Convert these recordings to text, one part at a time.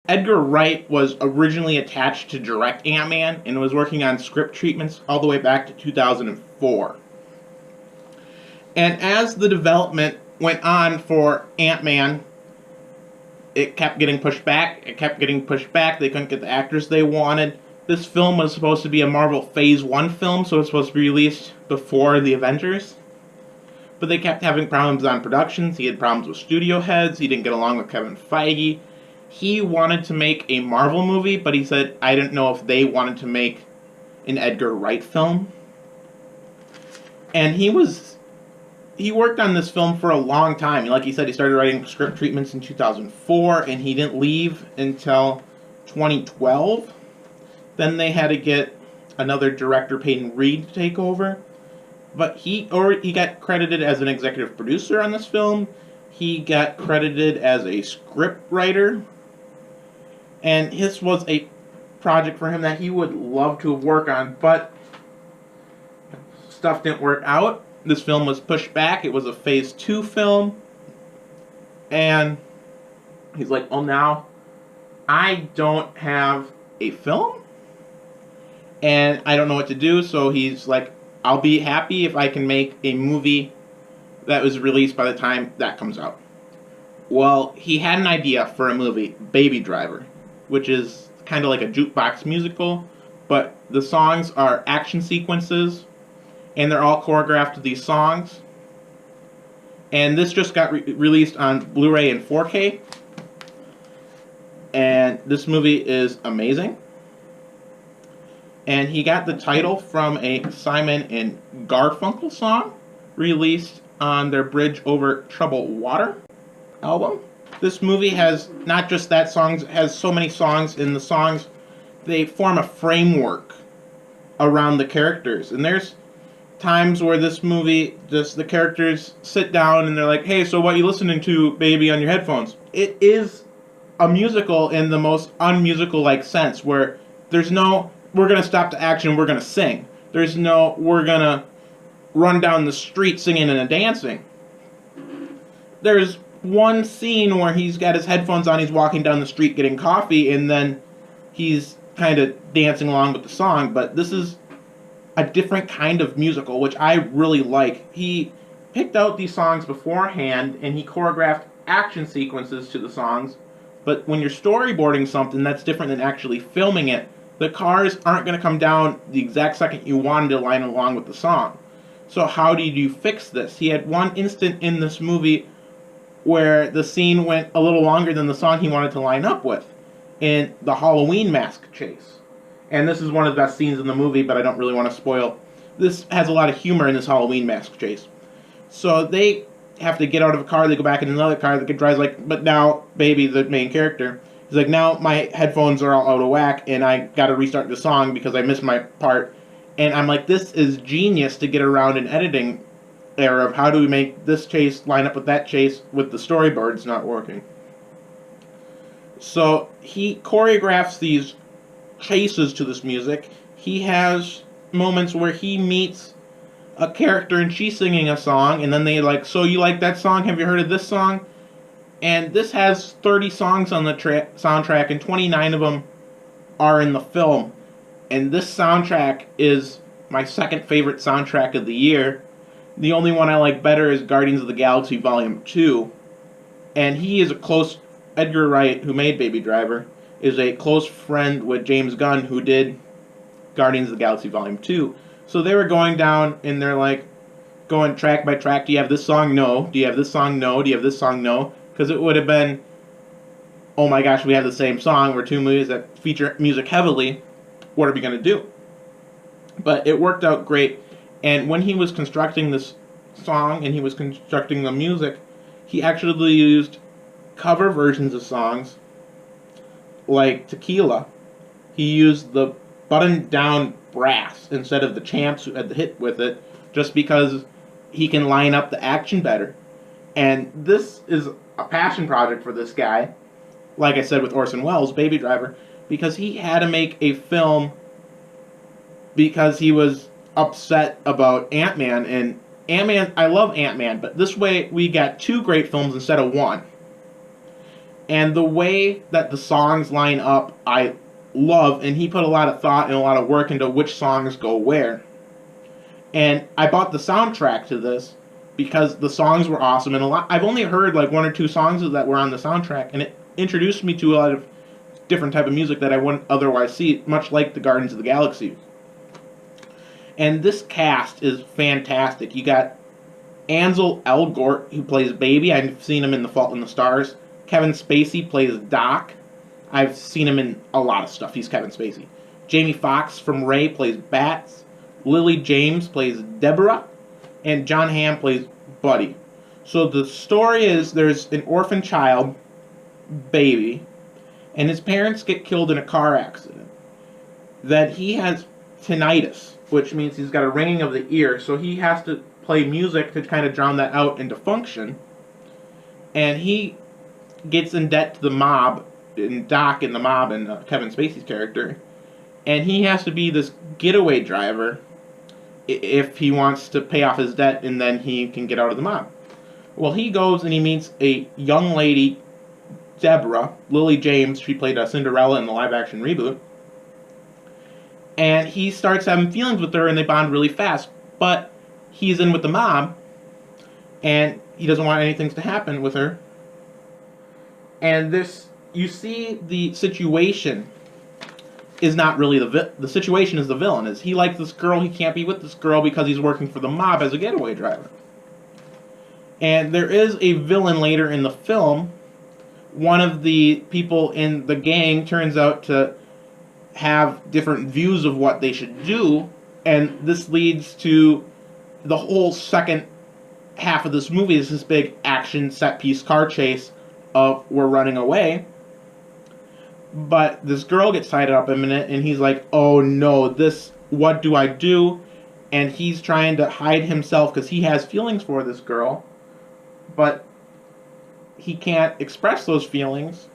Edgar Wright was originally attached to direct Ant-Man and was working on script treatments all the way back to 2004. And as the development went on for Ant-Man, it kept getting pushed back. It kept getting pushed back. They couldn't get the actors they wanted. This film was supposed to be a Marvel Phase 1 film, so it was supposed to be released before the Avengers. But they kept having problems on productions. He had problems with studio heads. He didn't get along with Kevin Feige. He wanted to make a Marvel movie, but he said, I didn't know if they wanted to make an Edgar Wright film. And he worked on this film for a long time. Like he said, he started writing script treatments in 2004, and he didn't leave until 2012. Then they had to get another director, Peyton Reed, to take over. But he got credited as an executive producer on this film. He got credited as a script writer. And this was a project for him that he would love to have worked on, but stuff didn't work out. This film was pushed back. It was a Phase 2 film. And he's like, well, now I don't have a film, and I don't know what to do. So he's like, I'll be happy if I can make a movie that was released by the time that comes out. Well, he had an idea for a movie, Baby Driver, which is kind of like a jukebox musical, but the songs are action sequences, and they're all choreographed to these songs. And this just got released on Blu-ray and 4K. And this movie is amazing. And he got the title from a Simon and Garfunkel song released on their Bridge Over Troubled Water album. This movie has not just that song, it has so many songs, and the songs, they form a framework around the characters. And there's times where this movie, just the characters sit down and they're like, hey, so what you listening to, baby, on your headphones? It is a musical in the most unmusical-like sense, where there's no, we're going to stop the action, we're going to sing. There's no, we're going to run down the street singing and dancing. There's one scene where he's got his headphones on, he's walking down the street getting coffee, and then he's kind of dancing along with the song, but this is a different kind of musical, which I really like. He picked out these songs beforehand, and he choreographed action sequences to the songs, but when you're storyboarding something, that's different than actually filming it. The cars aren't going to come down the exact second you want them to line along with the song. So how did you fix this? He had one instant in this movie where the scene went a little longer than the song he wanted to line up with, in the Halloween mask chase. And this is one of the best scenes in the movie, but I don't really want to spoil. This has a lot of humor in this Halloween mask chase. So they have to get out of a car, they go back in another car, the kid drives like, but now, baby, the main character, he's like, now my headphones are all out of whack, and I gotta restart the song because I missed my part. And I'm like, this is genius to get around an editing error of how do we make this chase line up with that chase with the storyboards not working. So he choreographs these chases to this music. He has moments where he meets a character and she's singing a song, and then they like, so you like that song? Have you heard of this song? And this has 30 songs on the soundtrack, and 29 of them are in the film. And this soundtrack is my second favorite soundtrack of the year. The only one I like better is Guardians of the Galaxy Volume 2. And he is a close, Edgar Wright, who made Baby Driver, is a close friend with James Gunn, who did Guardians of the Galaxy Volume 2. So they were going down, and they're like, going track by track, do you have this song? No. Do you have this song? No. Do you have this song? No. Because it would have been, oh my gosh, we have the same song, we're two movies that feature music heavily, what are we going to do? But it worked out great, and when he was constructing this song, and he was constructing the music, he actually used cover versions of songs, like Tequila. He used the button-down brass instead of the champs who had the hit with it, just because he can line up the action better. And this is a passion project for this guy, like I said with Orson Welles' Baby Driver, because he had to make a film because he was upset about Ant-Man. And Ant-Man, I love Ant-Man, but this way we got two great films instead of one. And the way that the songs line up, I love, and he put a lot of thought and a lot of work into which songs go where. And I bought the soundtrack to this because the songs were awesome, and I've only heard like one or two songs that were on the soundtrack, and it introduced me to a lot of different type of music that I wouldn't otherwise see, much like the Guardians of the Galaxy. And this cast is fantastic. You got Ansel Elgort, who plays Baby. I've seen him in The Fault in the Stars. Kevin Spacey plays Doc. I've seen him in a lot of stuff. He's Kevin Spacey. Jamie Foxx from Ray plays Bats. Lily James plays Deborah. And John Hamm plays Buddy. So the story is there's an orphan child, Baby, and his parents get killed in a car accident. Then he has tinnitus, which means he's got a ringing of the ear, so he has to play music to kind of drown that out and to function. And he gets in debt to the mob, and Doc in the mob, and Kevin Spacey's character. And he has to be this getaway driver if he wants to pay off his debt, and then he can get out of the mob. Well, he goes and he meets a young lady, Deborah, Lily James. She played Cinderella in the live-action reboot. And he starts having feelings with her, and they bond really fast. But he's in with the mob, and he doesn't want anything to happen with her. And this, you see, the situation is not really the situation is the villain. Is he likes this girl, he can't be with this girl because he's working for the mob as a getaway driver. And there is a villain later in the film. One of the people in the gang turns out to have different views of what they should do, and this leads to the whole second half of this movie is this big action set-piece car chase of we're running away. But this girl gets tied up in it, and he's like, oh no, what do I do? And he's trying to hide himself because he has feelings for this girl, but he can't express those feelings.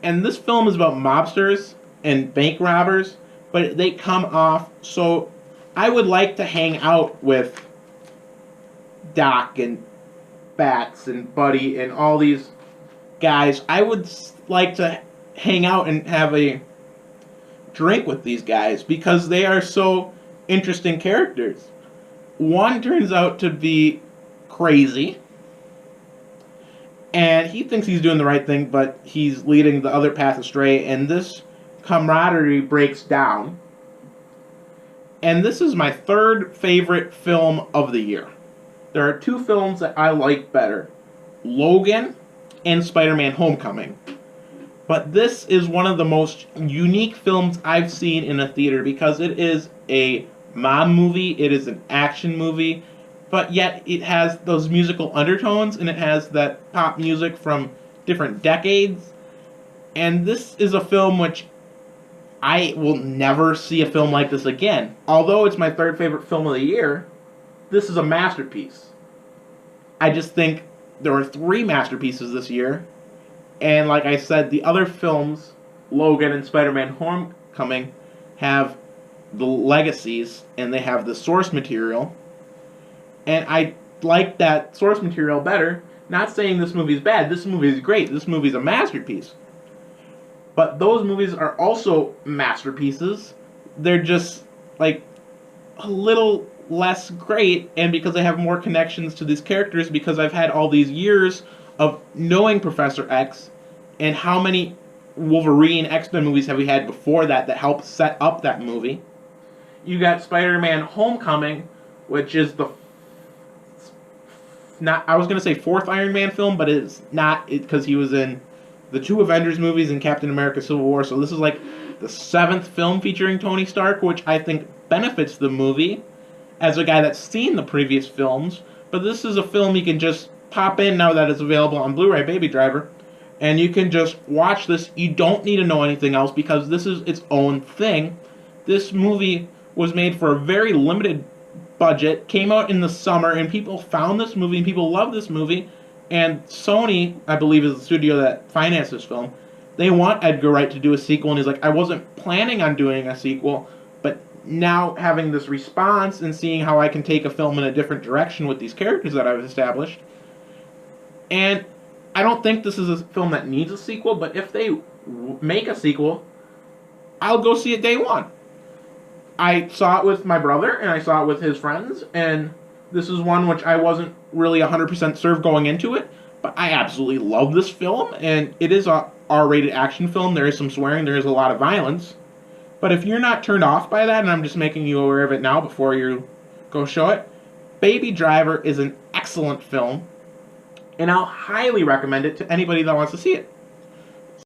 And this film is about mobsters and bank robbers, but they come off so... I would like to hang out with Doc and Bats and Buddy and all these guys. I would like to hang out and have a drink with these guys because they are so interesting characters. One turns out to be crazy, and he thinks he's doing the right thing, but he's leading the other path astray, and this camaraderie breaks down. And this is my third favorite film of the year. There are two films that I like better, Logan and Spider-Man Homecoming. But this is one of the most unique films I've seen in a theater because it is a mob movie, it is an action movie, but yet it has those musical undertones and it has that pop music from different decades. And this is a film which I will never see a film like this again. Although it's my third favorite film of the year, this is a masterpiece. I just think there were three masterpieces this year. And like I said, the other films, Logan and Spider-Man Homecoming, have the legacies and they have the source material. And I like that source material better. Not saying this movie is bad. This movie is great. This movie is a masterpiece. But those movies are also masterpieces. They're just like a little less great, and because they have more connections to these characters, because I've had all these years of knowing Professor X, and how many Wolverine X-Men movies have we had before that that helped set up that movie. You got Spider-Man Homecoming, which is the I was going to say fourth Iron Man film, but it's not, because he was in the two Avengers movies and Captain America Civil War, so this is like the seventh film featuring Tony Stark, which I think benefits the movie as a guy that's seen the previous films. But this is a film you can just pop in now that it's available on Blu-ray, Baby Driver, and you can just watch this. You don't need to know anything else because this is its own thing. This movie was made for a very limited budget, came out in the summer, and people found this movie and people love this movie. And Sony, I believe, is the studio that financed this film. They want Edgar Wright to do a sequel, and he's like, I wasn't planning on doing a sequel, but now having this response and seeing how I can take a film in a different direction with these characters that I've established. And I don't think this is a film that needs a sequel, but if they make a sequel, I'll go see it day one. I saw it with my brother, and I saw it with his friends, and this is one which I wasn't really 100% served going into it, but I absolutely love this film, and it is a R-rated action film. There is some swearing, there is a lot of violence, but if you're not turned off by that, and I'm just making you aware of it now before you go show it, Baby Driver is an excellent film, and I'll highly recommend it to anybody that wants to see it.